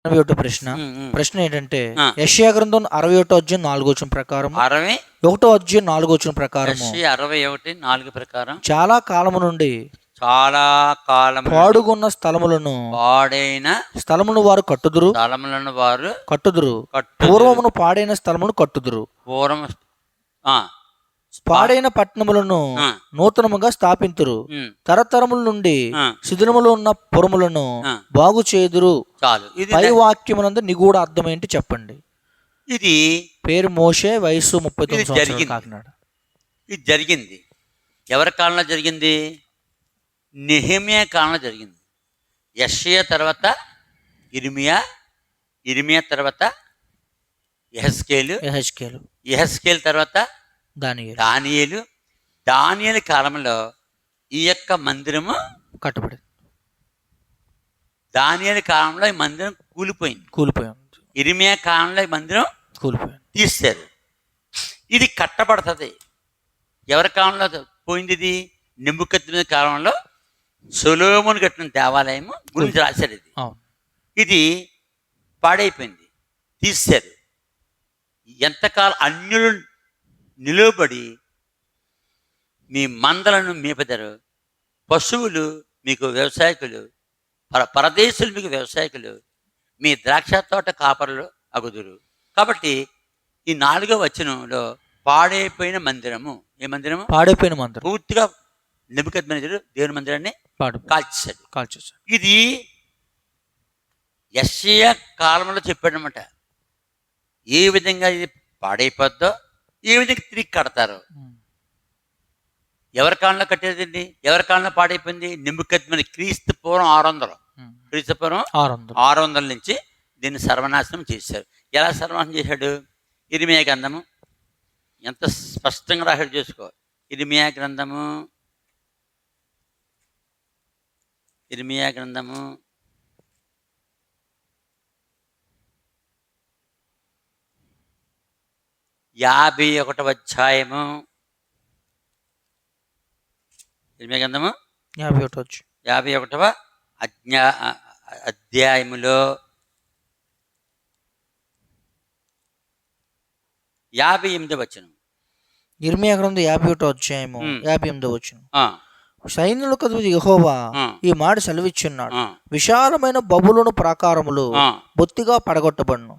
61 ప్రశ్న. ప్రశ్న ఏంటంటే యెషయా గ్రంథం 61 అధ్యాయం 4 వచనం ప్రకారం 61 అధ్యాయం 4 వచనం ప్రకారం 61:4 ప్రకారం చాలా కాలము నుండి పాడుగున్న స్థలములను పాడైన స్థలమును వారు కట్టుదురు పూర్వమును పాడైన స్థలమును కట్టుదురు పాడైన పట్టణములను నూతనముగా స్థాపింతురు తరతరముల నుండి శిథిలములో ఉన్న పురములను బాగు చేదురు. చాలు. పై వాక్యమునందు నిగూఢ అర్థం ఏంటి చెప్పండి. ఇది పేరు మోషే, వయసు 39 సంవత్సరాలు, కాకినాడ. ఇది జరిగింది ఎవరి కాలంలో జరిగింది? నెహెమ్యా కాలంలో జరిగింది. యెషయా తర్వాత ఇర్మియా తర్వాత యెహెజ్కేలు తర్వాత దానియేలు కాలంలో ఈ యొక్క మందిరము కట్టబడింది. దానియేలు కాలంలో ఈ మందిరం కూలిపోయింది. ఇర్మియా కాలంలో ఈ మందిరం తీస్తారు. ఇది కట్టబడుతుంది. ఎవరి కాలంలో పోయింది? ఇది నెబుకద్నెజరు కాలంలో సొలొమోను కట్టిన దేవాలయం గురించి రాశారు. ఇది పాడైపోయింది, తీశారు. ఎంతకాలం అన్యులు నిలువబడి మీ మందలను మేపదరు, పశువులు మీకు వ్యవసాయకులు, పరదేశులు మీకు వ్యవసాయకులు, మీ ద్రాక్ష తోట కాపరులు అగుదురు. కాబట్టి ఈ 4వ వచనంలో పాడైపోయిన మందిరము, ఏ మందిరము? పాడైపోయిన మందిరం. పూర్తిగా నెబుకద్నెజరు దేవుని మందిరాన్ని కాల్చేశాడు. ఇది యెషయా కాలంలో చెప్పాడనమాట. ఏ విధంగా ఇది పాడైపోద్దో ఏ విధంగా తిరిగి కడతారు. ఎవరి కాలంలో కట్టేదండి? ఎవరి కాలంలో పాడైపోయింది? నెబుకద్నెజరు క్రీస్తు పూర్వం 600 నుంచి దీన్ని సర్వనాశనం చేశారు. ఎలా సర్వనాశనం చేశాడు? ఇర్మియా గ్రంథము ఎంత స్పష్టంగా రాశాడు చూసుకో. ఇర్మియా గ్రంథము 51వ అధ్యాయము. ఇర్మియా గ్రంథము 51వ అధ్యాయములో 58వ వచనం. ఇర్మియా గ్రంథం 51వ అధ్యాయము 58వ వచనం. సైన్యులకు అధిపతి యెహోవా ఈ మాట సెలవిచ్చున్నాడు, విశాలమైన బబులోను ప్రాకారములు బొత్తిగా పడగొట్టబడును,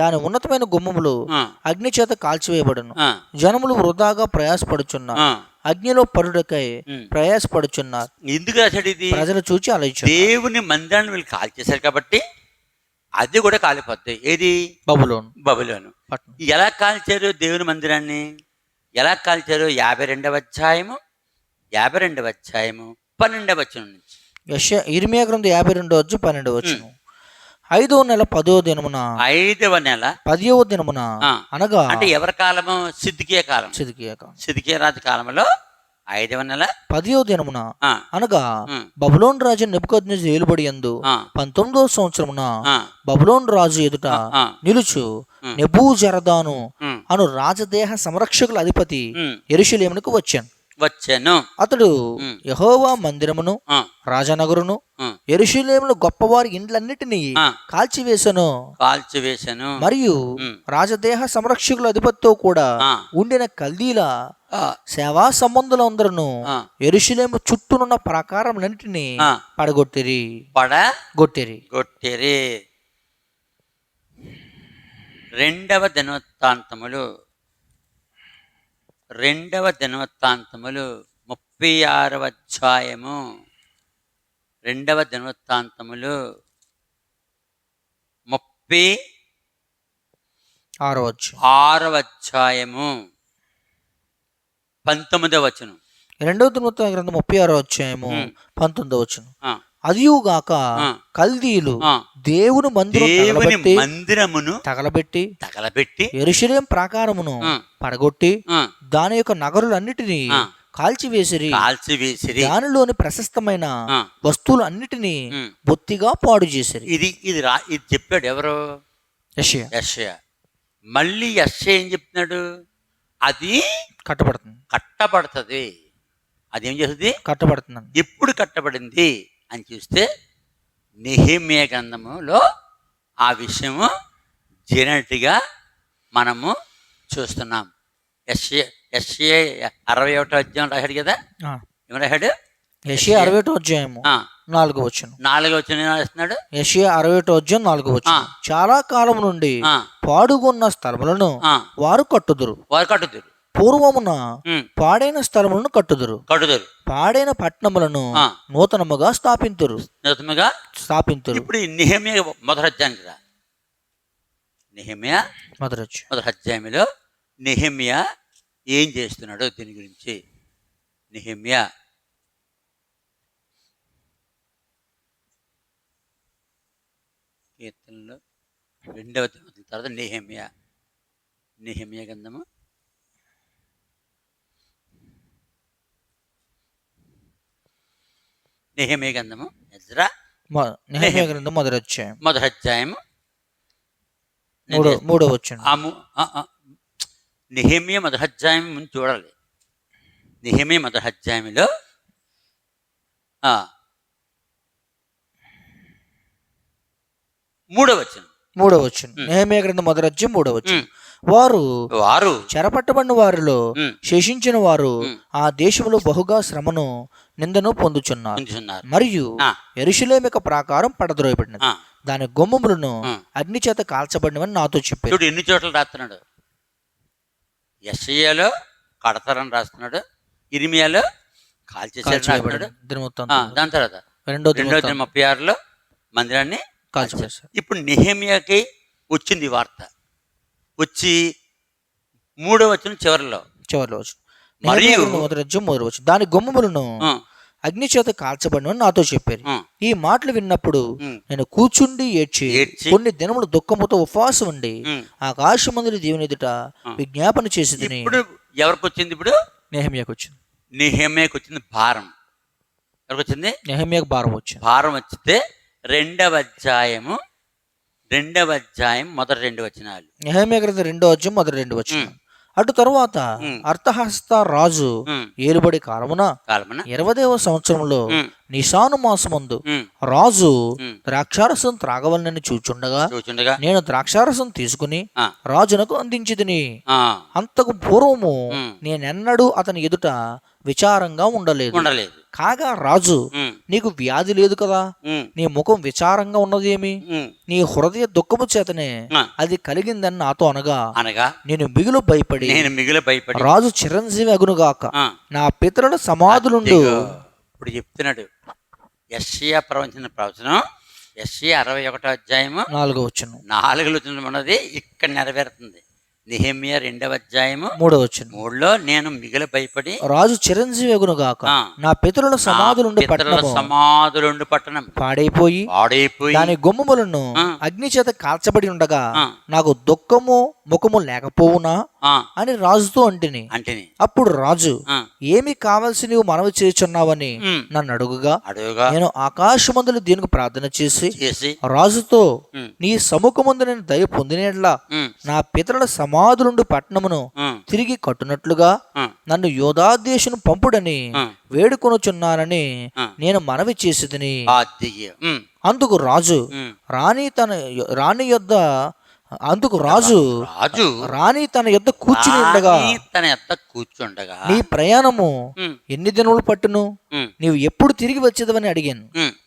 దాని ఉన్నతమైన గుమ్మములు అగ్ని చేత కాల్చివేయబడును. జనములు వృధాగా ప్రయాసపడుచున్నారు, అగ్నిలో పరుడకై ప్రయాసపడుచున్నారు. ఎందుకు రాశాడు ఇది? ప్రజలు చూచి ఆలోచించారు. దేవుని మందిరాన్ని వీళ్ళు కాల్చేశారు కాబట్టి అది కూడా కాలిపోద్ది. ఏది? బబులోను. ఎలా కాల్చారు దేవుని మందిరాన్ని? ఎలా కాల్చారు? 52వ అధ్యాయము 12వ వచనం నుంచి. ఇర్మియా గ్రంథం 52వ అధ్యాయం 12వ వచనం. 5వ నెల 10వ దినమున 10వ దినమున అనగా అంటే ఎవరి కాలము? సిద్కియా కాలం. సిద్కియా రాజు కాలంలో 5వ నెల 10వ దినమున అనగా బబులోను రాజు నెబుకద్నెజరు ఏలుబడి యందు 19వ సంవత్సరమున బబులోను రాజు ఎదుట నిలుచు నెబూజరదాను అను రాజదేహ సంరక్షకుల అధిపతి యెరూషలేమునకు వచ్చాను. అతడు యెహోవా మందిరమును రాజనగరును యెరూషలేములో గొప్పవారి ఇండ్లన్నిటినీ కాల్చివేశాను. మరియు రాజదేహ సంరక్షకుల అధిపతితో కూడా ఉండిన కల్దీల సేవా సంబంధులందరూ యెరూషలేము చుట్టూనున్న ప్రాకారములన్నిటినీ పడగొట్టిరి. రెండవ దినవృత్తాంతములు 36వ అధ్యాయము. 2వ దినవృత్తాంతములు 36వ అధ్యాయము 19వ వచనం. 2వ దినవృత్తాంత గ్రంథం 36వ అధ్యాయము 19వ వచనం. అదియుగాక కల్దీయులు దేవుని మందిరమును తగలబెట్టి యెరూషలేము ప్రాకారమును పడగొట్టి దాని యొక్క నగరులన్నిటినీ కాల్చివేసిరి. దానిలోని ప్రశస్తమైన వస్తువులు అన్నిటినీ బొత్తిగా పాడు చేసిరి. ఇది చెప్పాడు ఎవరు? యెషయా. మళ్ళీ యెషయా ఏం చెప్తున్నాడు? అది కట్టబడుతుంది. అదేం చేస్తుంది? కట్టబడుతుంది. ఎప్పుడు కట్టబడింది అని చూస్తే నెహెమ్యా గ్రంథములో ఆ విషయము జరిగినట్టుగా మనము చూస్తున్నాం. యెషయా 61 అధ్యాయం రాశాడు కదా, ఏం రాశాడు? యెషయా 61 అధ్యాయము 4వ వచనం. 4వ వచనం ఏం రాస్తున్నాడు? యెషయా 61 అధ్యాయం 4వ వచనం. చాలా కాలం నుండి పాడుగొన్న స్థలములను వారు కట్టుదురు. పూర్వమున పాడైన స్థలములను కట్టుదురు. పాడైన పట్టణములను నూతనముగా స్థాపింతురు. ఇప్పుడు నెహెమ్యా మొదటి అధ్యాయానికి రా. నెహెమ్యా మొదటి అధ్యాయంలో నెహెమ్యా ఏం చేస్తున్నాడో దీని గురించి. నెహెమ్యా కీర్తనలో 2వ తర్వాత నెహెమ్యా గ్రంథము నెహెమ్యా గ్రంథము ఎజ్రా నెహెమ్యా గ్రంథం మొదటి అధ్యాయము 3వ వచనం. నెహెమ్యా మొదటి అధ్యాయం ముందు చూడాలి. నెహెమ్యా మొదటి అధ్యాయంలో 3వ వచనం. నెహెమ్యా గ్రంథం మొదటి అధ్యాయం 3వ వచనం. వారు చెరపట్టబడిన వారిలో శేషించిన వారు ఆ దేశంలో బహుగా శ్రమను నిందను పొందుచున్నారు. మరియు యెరూషలేము ప్రాకారం పడద్రోయబడినది, దాని గుమ్మములను అగ్ని చేత కాల్చబడినవని నాతో చెప్పాడు. ఎన్ని చోట్ల రాస్తున్నాడు? యెషయాలో కడతారని రాస్తున్నాడు, ఇర్మియాలో కాల్చేసాడు. దాని తర్వాత 2:36 మందిరాన్ని కాల్చివేశారు. ఇప్పుడు నెహెమ్యాకి వచ్చింది వార్త. వచ్చి 3వ వచనం చివరిలో మరియు దాని గుమ్మములను అగ్ని చేత కాల్చబడిన నాతో చెప్పారు. ఈ మాటలు విన్నప్పుడు నేను కూర్చుండి ఏడ్చి కొన్ని దినములు దుఃఖముతో ఉపవాసం ఉండి ఆకాశమందుల దేవుని ఎదుట విజ్ఞాపన చేసి. ఇప్పుడు ఎవరికి వచ్చింది? ఇప్పుడు నెహెమ్యాకు వచ్చింది. నెహెమ్యాకు వచ్చింది భారం. ఎవరికి వచ్చింది? నెహెమ్యాకు భారం వచ్చింది. భారం వచ్చితే 2వ అధ్యాయం మొదటి 2 వచనాలు. నెహెమ్యా గ్రంథం 2వ అధ్యాయం మొదటి 2 వచనాలు. అటు తరువాత అర్తహస్త రాజు ఏలుబడి కాలమున 20వ సంవత్సరంలో నిసాను మాసమందు రాజు ద్రాక్షారసం త్రాగవలనని చూచుండగా నేను ద్రాక్షారసం తీసుకుని రాజునకు అందించితిని. అంతకు పూర్వము నేనెన్నడూ అతని ఎదుట విచారంగా ఉండలేదు. కాగా రాజు, నీకు వ్యాధి లేదు కదా, నీ ముఖం విచారంగా ఉన్నదేమి, నీ హృదయ దుఃఖము చేతనే అది కలిగిందని నాతో అనగా నేను మిగులు భయపడి రాజు చిరంజీవి అగునుగాక నా పితరుల సమాధులుండు. ఇప్పుడు చెప్తున్నాడు యెషయా ప్రవచన ప్రవచనం. యెషయా 61వ అధ్యాయము 4వ వచనం. 4వ వచనం ఉన్నది ఇక్కడ నెరవేరుతుంది. నెహెమ్యా 2వ అధ్యాయము 3వ వచనం. 3లో నేను మిగిలి భయపడి రాజు చిరంజీవి అగునుగాక నా పితరుల సమాధులుండు పట్టణం పాడైపోయి దాని గుమ్మములను అగ్ని చేత కాల్చబడి ఉండగా నాకు దుఃఖము ముఖము లేకపోవునా అని రాజుతో అంటిని. అప్పుడు రాజు, ఏమి కావలసి నీవు మనవి చేయుచున్నావని నన్ను అడుగుగా నేను ఆకాశమందులు దీనికి ప్రార్థన చేసి రాజుతో, నీ సముఖమందు నేను దయ పొందినట్లా నా పితరుల సమాధులుండు పట్టణమును తిరిగి కట్టునట్లుగా నన్ను యోధాదేశును పంపుడని వేడుకొనుచున్నానని నేను మనవి చేసిదిని. అందుకు రాజు రాణి తన యొద్ద కూర్చుని ఉండగా నీ ప్రయాణము ఎన్ని దినములు పట్టును, నీవు ఎప్పుడు తిరిగి వచ్చేదవని అడిగాను.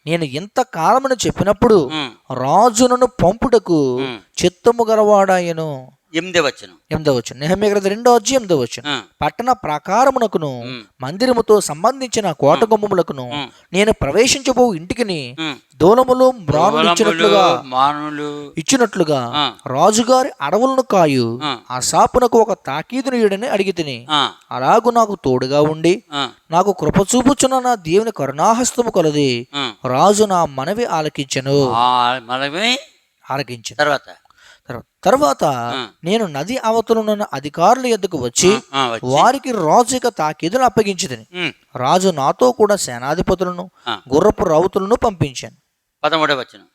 నేను ఎంత కాలమని చెప్పినప్పుడు రాజు నన్ను పంపుటకు చిత్తము గలవాడాయను. 8వ వచనం. నెహెమ్యా గ్రంథం 2వ అధ్యాయం 8వ వచనం. పట్టణ ప్రాకారమునకును మందిరముతో సంబంధించిన కోట గుమ్మములకును నేను ప్రవేశించబో ఇంటికి దూలములు ఇచ్చినట్లుగా రాజుగారి అడవులను కాయు ఆ సాపునకు ఒక తాకీదును ఇడని అడిగి తిని, అలాగూ నాకు తోడుగా ఉండి నాకు కృప చూపుచున్న నా దేవుని కరుణాహస్తము కొలది రాజు నా మనవి ఆలకించెను. తర్వాత నేను నది అవతలున్న అధికారుల యొద్దకు వచ్చి వారికి రాజు యొక్క తాకీదులు అప్పగించితిని. రాజు నాతో కూడా సేనాధిపతులను గుర్రపు రౌతులను పంపించాను. 13వ వచనం.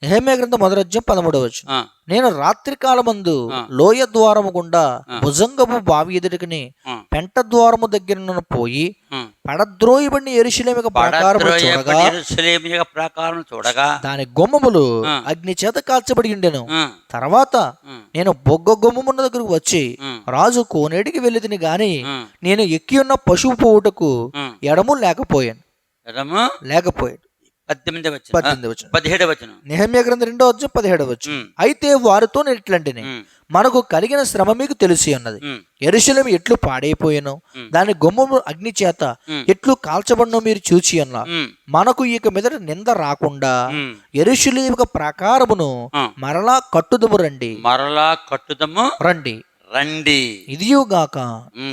నెహెమ్యా గ్రంథం 1:13. ఆ, నేను రాత్రికాలమందు ఆ. లోయ ద్వారము గుండా ఆ. భుజంగపు బావి ఎదుటికిని ఆ, పెంట ద్వారము దగ్గర పోయి ఆ. పడద్రోయబడిన యెరూషలేము ప్రాకారము చూడగా పడద్రోయబడి యెరూషలేము యొక్క ప్రాకారము చూడగా దాని గుమ్మములు ఆ. అగ్ని చేత కాల్చబడి ఉండెను. ఆ, తర్వాత ఆ, నేను బొగ్గ గుమ్మమున్న దగ్గరకు వచ్చి ఆ, రాజు కోనేటికి వెళ్ళితిని గాని ఆ, నేను ఎక్కి ఉన్న పశువు పోవుటకు ఆ. ఎడము లేకపోయాను. ఎడము 18 వచనం. 18 వచనం. 17 వచనం. నెహెమ్యా గ్రంథం 2:17. ఉమ్, అయితే వారితో నేను ఇట్లంటిని, ఉమ్, మనకు కలిగిన శ్రమ మీకు తెలిసి ఉన్నది. ఉమ్, యెరూషలేము ఎట్లు పాడైపోయాను, ఉమ్. దాని గుమ్మము అగ్ని చేత ఉమ్. ఎట్లు కాల్చబడినో మీరు చూచి అన్నారు. ఉమ్, మనకు ఇక మీదట నింద రాకుండా ఉమ్. యెరూషలేము ప్రాకారమును ఆ. మరలా కట్టుదుము రండి మరలా కట్టుదము రండి. రండి. ఇదియుగాక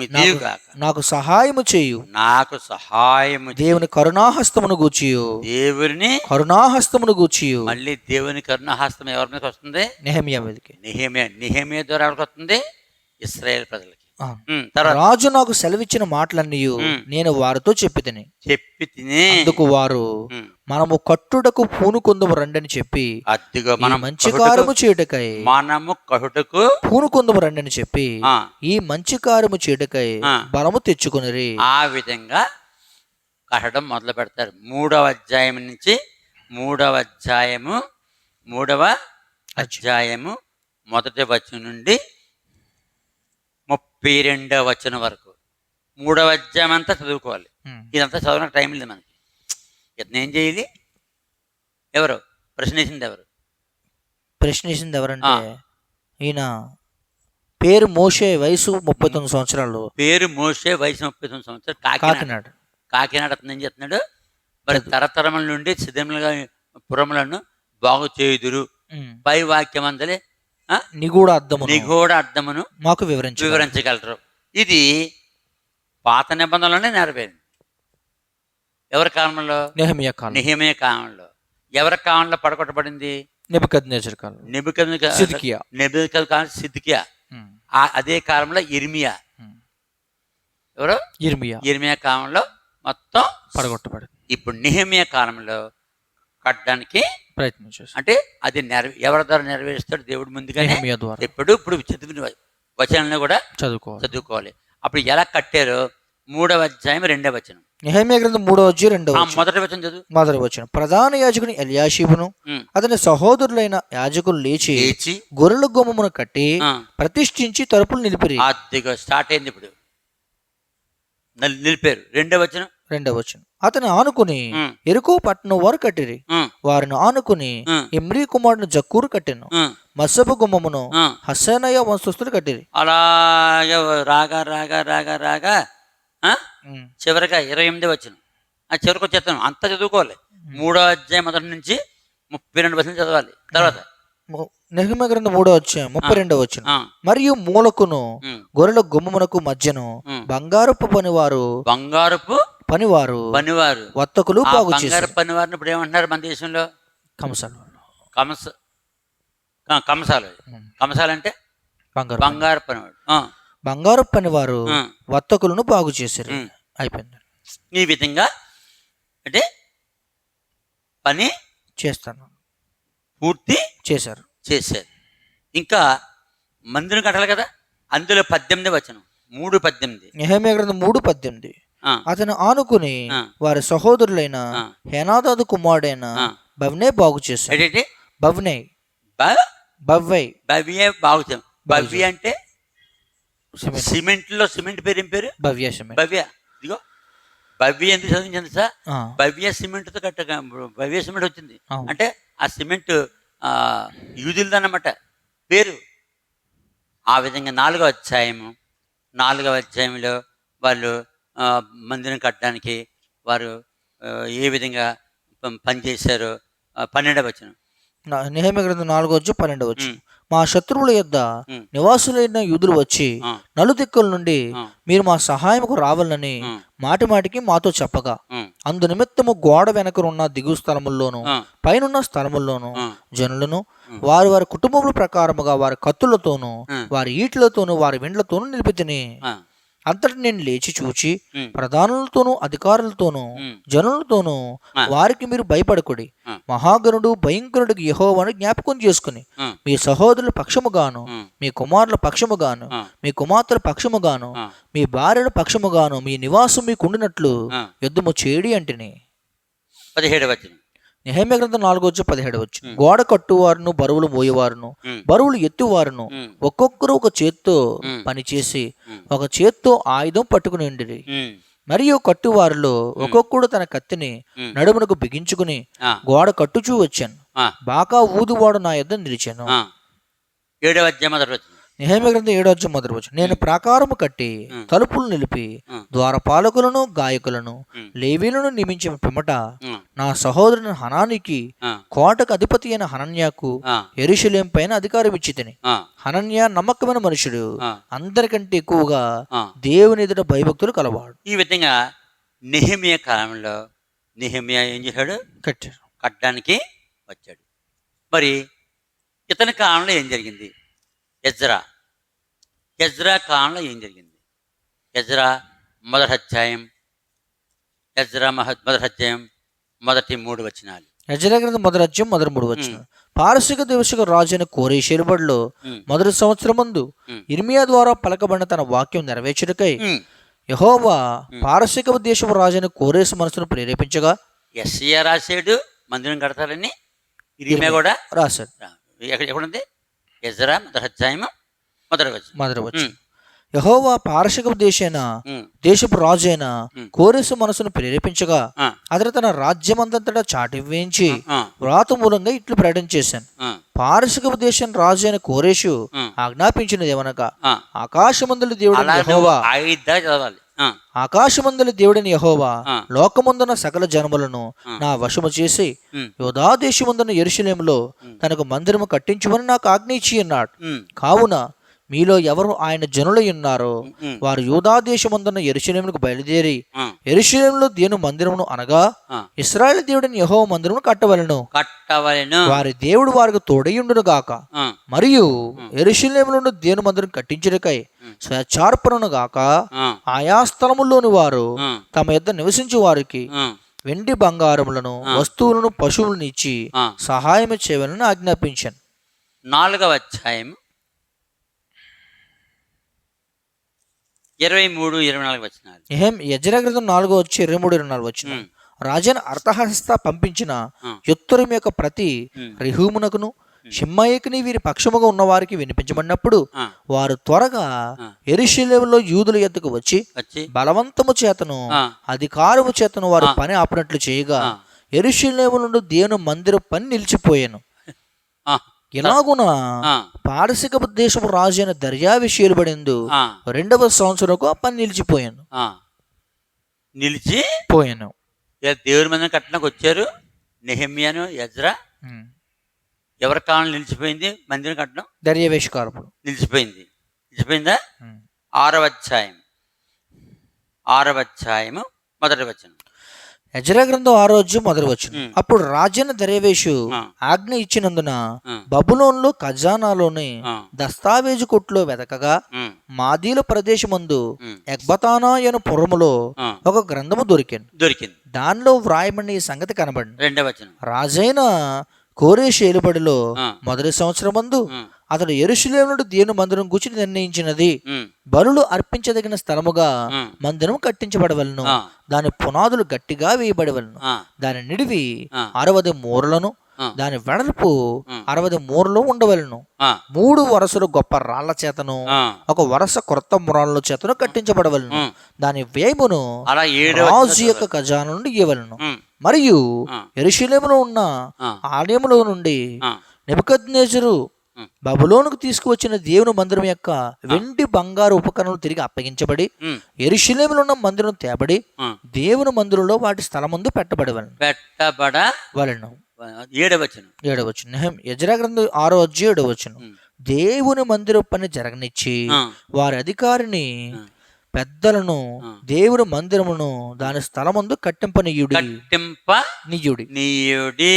ఇదియుగాక నాకు సహాయము చేయు. నాకు సహాయము చేయి. దేవుని కరుణాహస్తమును గూచియు, దేవుని కరుణాహస్తమును గూచియు. మళ్ళీ దేవుని కరుణాహస్తం ఎవరి మీదకి వస్తుంది? నెహెమ్యా మీదకి. నెహెమ్యా ద్వారా ఎవరికి వస్తుంది? ఇశ్రాయేల్ ప్రజలకి. ఆ. తర్వాత రాజు నాకు సెలవిచ్చిన మాటలన్నీ ఉమ్. నేను వారితో చెప్పి తిని, చెప్పి తిని అందుకు వారు ఉమ్, మనము కట్టుటకు పూనుకొందుము రండని చెప్పి అద్దిగో ఈ మనం మంచి కార్యము చేయుటకై మనము కహుటకు పూనుకొందుము రండని చెప్పి ఆ, ఈ మంచి కార్యము చేయుటకై ఆ. బలము తెచ్చుకొనిరి. ఆ విధంగా కట్టడం మొదలు పెడతారు. 3వ అధ్యాయం నుంచి 3వ అధ్యాయము మొదటి వచనం నుండి 32వ వచనం వరకు 3వ అధ్యాయం అంతా చదువుకోవాలి. ఉమ్. ఇదంతా చదవడానికి టైం లేదు మనకి. ఇతను ఏం చేయాలి? ఎవరు ప్రశ్న వేసింది? ఎవరు ప్రశ్నించింది ఎవరంటే ఈయన పేరు మోషే, వయసు 39 సంవత్సరాలు, పేరు మోషే, వయసు 39 సంవత్సరాలు, కాకినాడ. కాకినాడ. అతను ఏం చెప్తున్నాడు? మరి తరతరముల నుండి సిద్ధములుగా పురములను బాగు చేయుదురు, ఉమ్. పై వాక్యం అందలే నిగూఢ అర్థము నిగూఢ అర్థమును మాకు వివరించు. వివరించగలరు. ఇది పాత నిబంధనలోనే నెరవేరింది. ఎవరి కాలంలో? నెహెమ్యా కాలం, నెహెమ్యా కాలంలో. ఎవరి కాలంలో పడగొట్టబడింది? నెబుకద్నెజర్ కాలం, సిద్కియా. నెబుకద్నెజర్ కాలం సిద్కియా. ఉమ్. అదే కాలంలో ఇర్మియా. ఉమ్. ఎవరు? ఇర్మియా కాలంలో మొత్తం పడగొట్టబడింది. ఇప్పుడు నెహెమ్యా కాలంలో కట్టడానికి ప్రయత్నం చేశారు. అంటే అది ఎవరి ద్వారా నెరవేరుస్తాడు? దేవుడు ముందుగానే నెహెమ్యా ద్వారా. ఇప్పుడు చదివిన వచనాలను కూడా చదువుకోవాలి. అప్పుడు ఎలా కట్టారో 3వ అధ్యాయం 2వ వచనం. నెహెమ్యా గ్రంథం 3:2. మొదటి వచనం చదువు. మొదటి వచనం. ప్రధాన యాజకుని ఎల్యాషీబును అతని సహోదరులైన యాజకులు లేచి గొర్రెల గుమ్మమును కట్టి ప్రతిష్ఠించి తలుపులు నిలిపిరి. అదిగో స్టార్ట్ అయింది. ఇప్పుడు నిలిపారు. 2వ వచనం. అతని ఆనుకుని ఎరుకో పట్టణం వారు కట్టిరి. వారిని ఆనుకుని ఇమ్రీ కుమారుని జక్కూరు కట్టెను. మస్సబు గుమ్మమును హసనయ వంశస్థులు కట్టిరి. అలాగే రాగా రాగా రాగా రాగా చివరిగా 28వ వచనం. ఆ చివరికి వచ్చేస్తాను. అంతా చదువుకోవాలి. 3వ అధ్యాయం మొదటి నుంచి 32 వచనం చదవాలి. తర్వాత నెహెమ్యా గ్రంథం 3వ అధ్యాయం 32వ వచనం. మరియు మూలకును గొర్రెల గుమ్మమునకు మధ్యను బంగారపు పనివారు వత్తకులు బాగు చేశారు. బంగారు పనివారిని ఇప్పుడు ఏమంటున్నారు మన దేశంలో? కంసాలు అంటే బంగారు పనివాడు. బంగారు పనివారు వత్తకులను బాగు చేశారు. అయిపోయింది. ఈ విధంగా అంటే పని చేస్తాను పూర్తి చేశారు. ఇంకా మందిరం కట్టాలి కదా. అందులో 18వ వచనం. 3:18. నెహెమ్యా గ్రంథం 3:18. అతను ఆనుకుని వారి సహోదరులైన హేనాదాదు కుమారుడైన బవ్నే బాగు చేశారు. భవ్య అంటే సిమెంట్ లో సిమెంట్ పేరు ఏం పేరు? భవ్య. ఇదిగో భవ్య ఎందుకు చదివించింది సార్? భవ్య సిమెంట్ తో భవ్య సిమెంట్ వచ్చింది అంటే ఆ సిమెంట్ యూదులదన్నమాట పేరు. ఆ విధంగా 4వ అధ్యాయంలో వాళ్ళు మందిరం కట్టడానికి వారు ఏ విధంగా పనిచేశారో 12వ వచనం. నెహెమ్యా గ్రంథం 4:12 వచనం. మా శత్రువుల యొద్ద నివాసులైన యూదులు వచ్చి నలుదిక్కుల నుండి మీరు మా సహాయముకు రావాలని మాటి మాటికి మాతో చెప్పగా అందు నిమిత్తము గోడ వెనకనున్న దిగు స్థలముల్లోను పైనున్న స్థలముల్లోను జనులను వారి వారి కుటుంబముల ప్రకారముగా వారి కత్తులతోనూ వారి ఈట్లతోనూ వారి విండ్లతోనూ నిలిపితిని. అంతటి నేను లేచి చూచి ఉమ్, ప్రధానులతోనూ అధికారులతోనూ ఉమ్, జనులతోనూ ఆ, వారికి మీరు భయపడకుడి. ఆ, మహాగణుడు భయంకరుడు యెహోవాను జ్ఞాపకం చేసుకుని ఆ, మీ సహోదరుల పక్షముగాను, ఆ, మీ కుమారుల పక్షముగాను, ఆ, మీ కుమార్తెల పక్షముగాను, ఆ, మీ భార్యల పక్షముగాను మీ నివాసం మీకుండినట్లు ఆ. యుద్ధము చేడి అంటిని. 17వ వచనం. నెహెమ్యా గ్రంథం 4:17 ఉమ్, గోడ కట్టువారును, బరువులు మోయేవారును, ఉమ్, బరువులు ఎత్తువారును ఉమ్, ఒక్కొక్కరు ఒక చేత్తో ఉమ్, పనిచేసి ఉమ్, ఒక చేత్తో ఆయుధం పట్టుకుని ఉండిరి. ఉమ్, మరియు కట్టువారిలో ఒక్కొక్కడు తన కత్తిని ఉమ్, నడుమునకు బిగించుకుని ఆ, గోడ కట్టుచూ వచ్చాను. ఆ, బాకా ఊదువాడు నా యొద్ద నిలిచాను. ఆ. 7వ అధ్యాయం మొదటి వచనం. నెహెమ్యా గ్రంథం 7:1 నేను ప్రాకారము కట్టి ఉమ్, తలుపులు నిలిపి ఉమ్, ద్వారపాలకులను, గాయకులను, ఉమ్, లేవీలను నియమించిన పిమ్మట ఉమ్, నా సహోదరుని హనానికి, ఆ, కోటకు అధిపతి అయిన హనన్యాకు ఆ, యెరూషలేము పైన అధికారం ఇచ్చితిని. ఆ, హనన్యా నమ్మకమైన మనుషుడు, ఆ, అందరికంటే ఎక్కువగా ఆ. దేవుని ఎదుట భయభక్తులు కలవాడు. ఈ విధంగా నెహెమ్యా కాలంలో నెహెమ్యా ఏం చేశాడు? కట్టారు. కట్టడానికి వచ్చాడు. మరి ఇతని కాలంలో ఏం జరిగింది? ఎజ్రా కాలంలో ఏం జరిగింది? ఎజ్రా మొదటి అధ్యాయం మొదటి 3 వచనాలు. యెజ్రా గ్రంథం మొదటి 3 పారసిక దేశకు రాజైన కోరేషు ఏలుబడిలో ఉమ్, మొదటి సంవత్సరమందు ఉమ్, ఇర్మియా ద్వారా పలకబడిన తన వాక్యం నెరవేర్చుటకై ఉమ్. యెహోవా పారసిక దేశపు రాజైన కోరేసు మనసును ప్రేరేపించగా యెషయా రాశాడు మందిరం కడతారని. ఇర్మియా కూడా రాశాడు. ఎక్కడుంది? ఎజ్రా మొదటి అధ్యాయం మొదటి వచనం. మొదటి ఉమ్, యెహోవా పారసిక ఉమ్, దేశపు రాజైన ఉమ్. కోరేసు మనసును ప్రేరేపించగా ఆ, అతడు తన రాజ్యమంతటా చాటి వేయించి ఆ, వ్రాత మూలంగా ఇట్లు ప్రకటన చేశాను. ఆ, పారసిక దేశం రాజు అయిన కోరేషు ఆ, ఆజ్ఞాపించినది ఏమనగా ఆ. ఆకాశమందుల దేవుడైన అలా యెహోవా, 5 దాకా చదవాలి. ఆ, ఆకాశమందుల దేవుడైన యెహోవా ఆ, లోకమందున సకల జనములను ఆ. నా వశము చేసి ఉమ్, యోధా దేశమందున యెరూషలేములో తనకు మందిరము కట్టించుమని నాకు ఆజ్ఞ ఇచ్చి ఉన్నాడు. ఉమ్, కావున మీలో ఎవరు ఆయన జనులై ఉన్నారో ఉమ్, వారు యూదా దేశమందున యెరూషలేమునకు బయలుదేరి ఆ, యెరూషలేములో దేవుని మందిరమును అనగా ఆ. ఇశ్రాయేలు దేవుడైన యెహోవా మందిరమును కట్టవలెను. కట్టవలెను. వారి దేవుడు వారికి తోడయుండును గాక. ఆ, మరియు యెరూషలేములో దేవుని మందిరం కట్టించుటకై ఉమ్. స్వేచ్ఛార్పణను గాక ఆ, ఆయా స్థలముల్లోని వారు ఆ, తమ యొద్ద నివసించు వారికి ఆ, వెండి బంగారములను, వస్తువులను, పశువులను ఇచ్చి ఆ. సహాయం చేయవలని ఆజ్ఞాపించాను. 4వ అధ్యాయం 23-24 వచనాలు. యెజ్రా గ్రంథం 4:23-24 ఉమ్, రాజైన అర్తహస్త పంపించిన ఆ, యుత్తరం యొక్క ప్రతి ఉమ్, రిహూమునకును షిమ్మయ్యకుని వీరి పక్షముగా ఉన్నవారికి వినిపించబడినప్పుడు ఆ, వారు త్వరగా ఆ. యెరూషలేములో యూదుల ఎద్దుకు వచ్చి వచ్చి బలవంతము చేతను, ఆ, అధికారము చేతను వారు ఆ. పని ఆపినట్లు చేయగా ఆ, యెరూషలేము నుండి దేవుని మందిర పని నిలిచిపోయాను. ఆ, ఇలాగున ఆ, పారసిక దేశపు రాజు అయిన దర్యావేషు ఏలుబడిందు ఆ, 2వ సంవత్సరంకు ఆ పని నిలిచిపోయాను. ఆ. నిలిచి పోయాను. ఇక దేవుని మందిరం కట్టడానికి వచ్చారు నెహెమ్యాను ఎజ్రా. ఎవరి కాలం నిలిచిపోయింది? మందిరం కట్టడం దర్యావేషు కాలపుడు నిలిచిపోయిందా? 6వ అధ్యాయము మొదటి వచనం. యెజ్రా గ్రంథం 6:1 ఉమ్. అప్పుడు రాజైన దర్యావేషు ఆ, ఆజ్ఞ ఇచ్చినందున ఆ, బబులోన్లో ఖజానాలోని ఆ, దస్తావేజు కొట్లో వెతకగా ఉమ్, మాదీల ప్రదేశమందు ఉమ్, ఎగ్బతానా అను పురములో ఆ. ఒక గ్రంథము దొరికింది. దొరికింది. దానిలో వ్రాయబడిన ఈ సంగతి కనబడింది. 2వ వచనం. రాజైన కోరేషు ఏలుబడిలో ఆ, మొదటి సంవత్సరమందు ఉమ్, అతడు యెరూషలేము నుండి దేవుని మందిరం గురించి నిర్ణయించినది. ఉమ్, బలులు అర్పించదగిన స్థలముగా ఉమ్, మందిరం కట్టించబడవలను. ఆ, దాని పునాదులు గట్టిగా వేయబడవలను. ఆ, దాని నిడివి ఆ, 60 మూరలను, ఆ, దాని వెడల్పు ఉమ్, 60 మూరలు ఉండవలను. ఆ, 3 వరసలు గొప్ప రాళ్ల చేతను, ఆ, ఒక వరస క్రొత్త మురాళ్ళ చేతను కట్టించబడవలను. ఉమ్. దాని వ్యయమును అలా 7వ రాజు యొక్క ఖజానా నుండి ఇవ్వవలను. ఉమ్, మరియు ఆ, యెరూషలేములో ఉన్న ఆ, ఆలయములో నుండి ఆ, నెబుకద్నెజరు ఉమ్, బబులోనుకు తీసుకువచ్చిన దేవుని మందిరం యొక్క వెండి బంగారు ఉపకరణలు తిరిగి అప్పగించబడి ఉమ్, యెరూషలేములో ఉన్న మందిరం తేబడి ఆ. దేవుని మందిరంలో వాటి స్థలమందు పెట్టబడవలను. పెట్టబడవలెను. 7వ వచనం. 7 యెజ్రా గ్రంథం 6:7 ఉమ్, దేవుని మందిరం పని జరగనిచ్చి ఆ, వారి అధికారిని ఆ, పెద్దలను ఆ. దేవుని మందిరమును దాని స్థలమందు కట్టింపనీయుడి. కట్టింప నీయుడి. నీయుడి.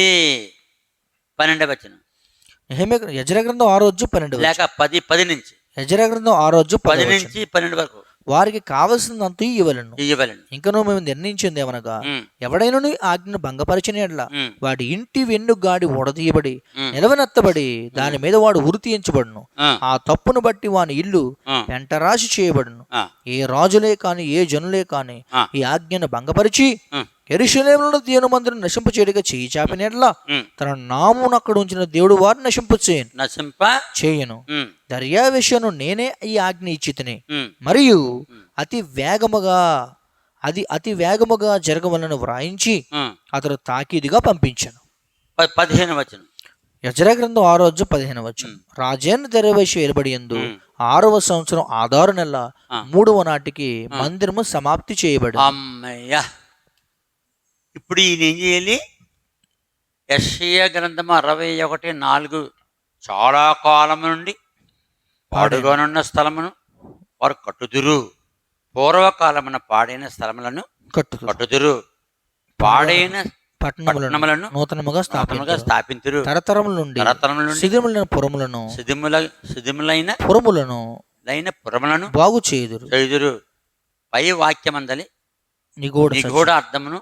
12వ వచనం. యెజ్రా గ్రంథం 6:12 లేక 10 నుంచి యెజ్రా గ్రంథం 6:10 నుంచి 12 వరకు. వారికి కావలసినంత ఇవ్వలను. ఇంకనూ మేము నిర్ణయించింది ఏమనగా, ఎవడైనా ఆజ్ఞను భంగపరిచిన ఎడల వాడి ఇంటి వెన్నుగాడి ఊడదీయబడి నిలవనెత్తబడి దాని మీద వాడు ఉరి తీయించబడును. ఆ తప్పును బట్టి వాని ఇల్లు పెంటరాశి చేయబడును. ఏ రాజులే కాని ఏ జనులే కాని ఈ ఆజ్ఞను భంగపరిచి యెరూషలేములో దేవుని మందిరం నశింపు చేయగా చేయి చాపిన ఎడల తన నామును అక్కడ ఉంచిన దేవుడు వారిని నశింప చేయను. దర్యావేషను నేనే ఈ ఆజ్ఞ ఇచ్చి తిని మరియు అతి వేగముగా జరగవలని వ్రాయించి అతడు తాకీదుగా పంపించాను. 15వ వచనం యెజ్రా గ్రంథం 6వ అధ్యాయం 15వ వచనం. రాజైన దర్యావేషు ఏలుబడి యందు 6వ సంవత్సరం ఆదారు నెల 3వ నాటికి మందిరము సమాప్తి చేయబడింది. అమ్మయ్య. ఇప్పుడు ఈయన ఏం చేయాలి? యెషయా గ్రంథము 61:4 చాలా కాలం నుండి పాడుగానున్న స్థలమును వారు కట్టుదురు, పూర్వకాలమున పాడైన స్థలములను కట్టుదురు, పాడైన పట్టణములను నూతనముగా స్థాపింతురు, తరతరముల నుండి శిథిలములైన పురములను బాగు చేయుదురు. పై వాక్యమందలి నిగూఢ అర్థమును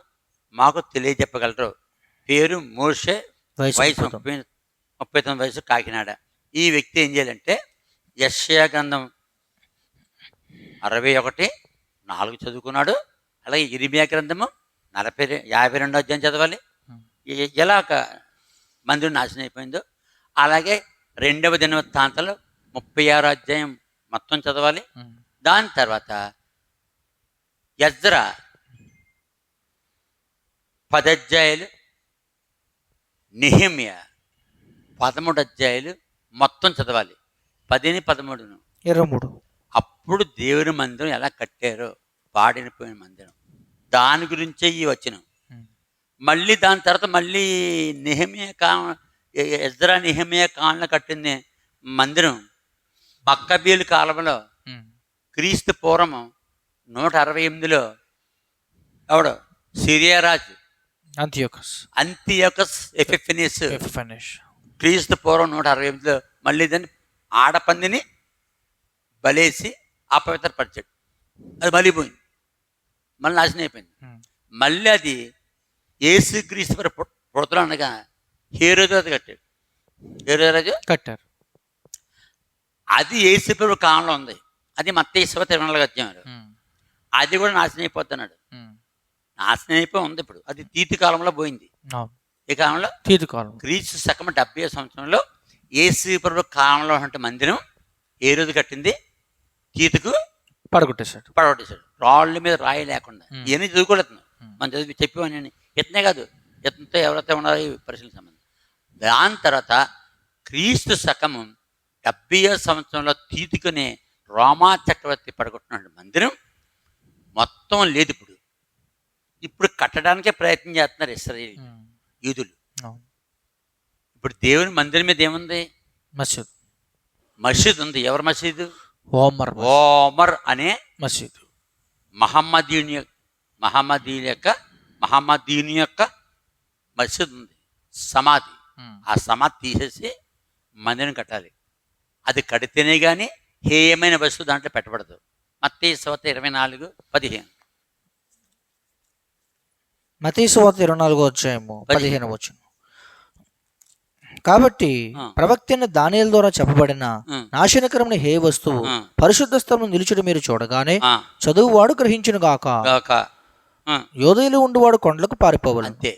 మాకు తెలియజెప్పగలరు. పేరు మోషే, వయసు 39 వయసు, కాకినాడ. ఈ వ్యక్తి ఏం చేయాలంటే యెషయా గ్రంథం 61:4 చదువుకున్నాడు. అలాగే ఇర్మియా గ్రంథము 52వ అధ్యాయం చదవాలి. ఎలాగ మందిరం నాశనం అయిపోయిందో అలాగే 2వ దినవృత్తాంతాలు 36వ అధ్యాయం మొత్తం చదవాలి. దాని తర్వాత యెజ్రా 10 అధ్యాయాలు, నెహెమ్యా 13 అధ్యాయాలు మొత్తం చదవాలి. 10, 13, 23. అప్పుడు దేవుని మందిరం ఎలా కట్టారో, పాడిపోయిన మందిరం, దాని గురించే ఈ వచనం. మళ్ళీ దాని తర్వాత మళ్ళీ యెజ్రా నెహెమ్యా కాలంలో కట్టింది మందిరం. మక్కబీయుల కాలంలో క్రీస్తు పూర్వం 168లో ఎవడు సిరియా రాజు అంతియోకస్ ఎపిఫెనీస్ క్రీస్తు పూర్వం 168లో మళ్ళీ దాన్ని ఆడపందిని బలేసి అపవిత్రపరిచాడు. అది మళ్ళీ పోయింది, మళ్ళీ నాశనం అయిపోయింది. మళ్ళీ అది యేసు క్రీస్తు పుడతలు అనగా హేరోదు కట్టాడు. హేరోదు కట్టారు. అది యేసు ప్రభు కాలంలో ఉంది. అది మత్తయి 24వ అధ్యాయం. అది కూడా నాశనం అయిపోతున్నాడు. నాశనం అయిపోయి ఉంది. ఇప్పుడు అది తీతు కాలంలో పోయింది. ఈ కాలంలో తీతు కాలం క్రీస్తు శకం 70వ సంవత్సరంలో యేసు ప్రభు కాలంలో ఉంటే మందిరం ఏ రోజు కట్టింది? తీతుకు పడగొట్టేశాడు. రాళ్ళ మీద రాయి లేకుండా. ఇవన్నీ చదువుకోలేదు మనం చదివి చెప్పేవాడిని. ఇతనే కాదు, ఇతనితో ఎవరైతే ఉన్నారో ఈ పరిశీలన సంబంధం. దాని తర్వాత క్రీస్తు శకము 70వ సంవత్సరంలో తీతుకునే రోమా చక్రవర్తి పడగొట్టిన మందిరం మొత్తం లేదు. ఇప్పుడు కట్టడానికే ప్రయత్నం చేస్తున్నారు ఇశ్రాయేలు యూదులు. ఇప్పుడు దేవుని మందిరం మీద ఏముంది? మసీద్ ఉంది. ఎవరి మసీదు? ఓమర్ అనే మసీదు. మహమ్మదీయుని యొక్క మసీద్ ఉంది, సమాధి. ఆ సమాధి తీసేసి మందిరం కట్టాలి. అది కడితేనే కానీ హేయమైన వస్తువు దాంట్లో పెట్టబడదు. మత్తయి సువార్త 24:15. మత్తయి సువార్త 24వ అధ్యాయము 15వ వచనం. కాబట్టి ప్రవక్త దానియేలు ద్వారా చెప్పబడిన నాశనకరమైన హే వస్తువు పరిశుద్ధ స్థలం నిలుచుడు మీరు చూడగానే చదువువాడు గ్రహించును గాక. యోధేయులు ఉండువాడు కొండలకు పారిపోవాలి. అంతే.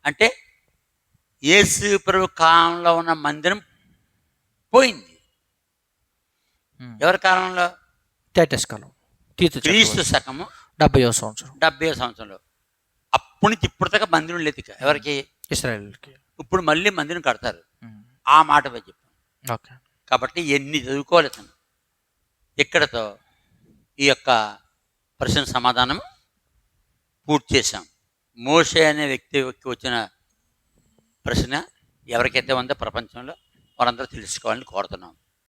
అంటే యేసు ప్రభు కాలంలో ఉన్న మందిరం పోయింది. ఎవరి కాలంలో? టైటస్ కాలం, క్రీస్తు శకము 70వ సంవత్సరంలో. అప్పటి నుంచి ఇప్పుడు దాకా మందిరం లేదు. ఎవరికి? ఇశ్రాయేలుకి. ఇప్పుడు మళ్ళీ మందిరం కడతారు. ఆ మాట చెప్పాను. కాబట్టి ఎన్ని చదువుకోవాలి. ఇక్కడతో ఈ యొక్క ప్రశ్న సమాధానం పూర్తి చేశాం. మోషే అనే వ్యక్తికి వచ్చిన ప్రశ్న ఎవరికైతే ఉందో ప్రపంచంలో వారందరూ తెలుసుకోవాలని కోరుతున్నాం.